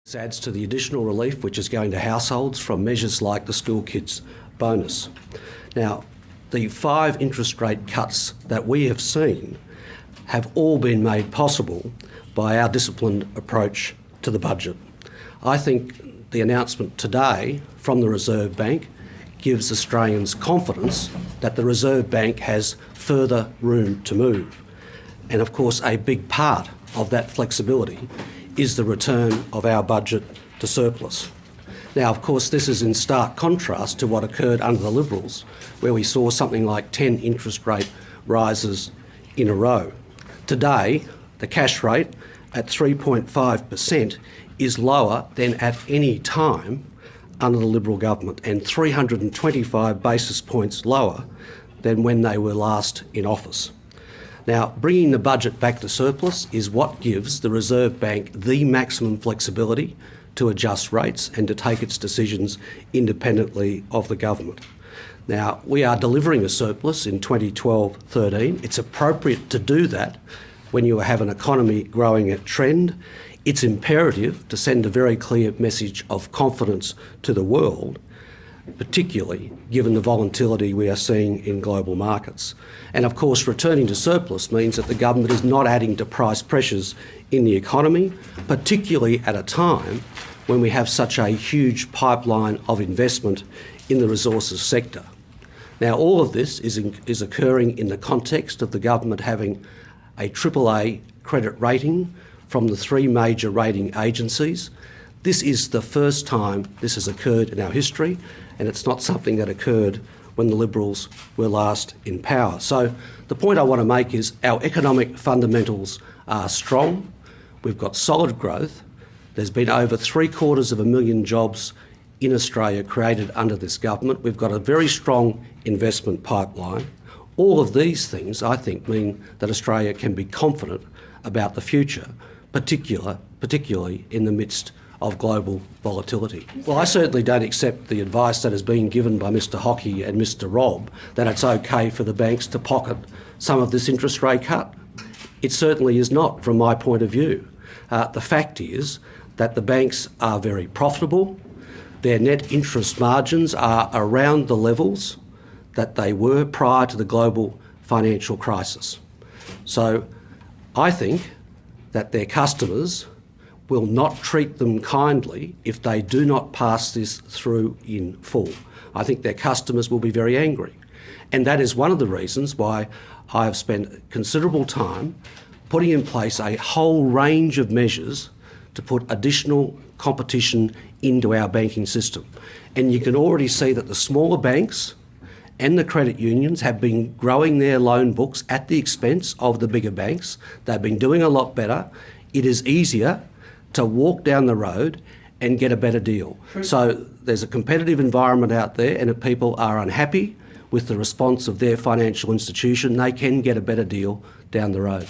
This adds to the additional relief which is going to households from measures like the school kids bonus. Now, the 5 interest rate cuts that we have seen have all been made possible by our disciplined approach to the budget. I think the announcement today from the Reserve Bank gives Australians confidence that the Reserve Bank has further room to move. And of course, a big part of that flexibility is the return of our budget to surplus. Now, of course, this is in stark contrast to what occurred under the Liberals, where we saw something like 10 interest rate rises in a row. Today, the cash rate at 3.5% is lower than at any time under the Liberal government and 325 basis points lower than when they were last in office. Now, bringing the budget back to surplus is what gives the Reserve Bank the maximum flexibility to adjust rates and to take its decisions independently of the government. Now, we are delivering a surplus in 2012-13. It's appropriate to do that when you have an economy growing at trend. It's imperative to send a very clear message of confidence to the world, particularly given the volatility we are seeing in global markets. And of course, returning to surplus means that the government is not adding to price pressures in the economy, particularly at a time when we have such a huge pipeline of investment in the resources sector. Now, all of this is occurring in the context of the government having a AAA credit rating from the 3 major rating agencies. This is the first time this has occurred in our history, and it's not something that occurred when the Liberals were last in power. So the point I want to make is our economic fundamentals are strong. We've got solid growth. There's been over 750,000 jobs in Australia created under this government. We've got a very strong investment pipeline. All of these things, I think, mean that Australia can be confident about the future, particularly in the midst of global volatility. Well, I certainly don't accept the advice that has been given by Mr Hockey and Mr Robb that it's okay for the banks to pocket some of this interest rate cut. It certainly is not, from my point of view. The fact is that the banks are very profitable. Their net interest margins are around the levels that they were prior to the global financial crisis. So I think that their customers will not treat them kindly if they do not pass this through in full. I think their customers will be very angry. And that is one of the reasons why I have spent considerable time putting in place a whole range of measures to put additional competition into our banking system. And you can already see that the smaller banks and the credit unions have been growing their loan books at the expense of the bigger banks. They've been doing a lot better. It is easier to walk down the road and get a better deal. So there's a competitive environment out there, and if people are unhappy with the response of their financial institution, they can get a better deal down the road.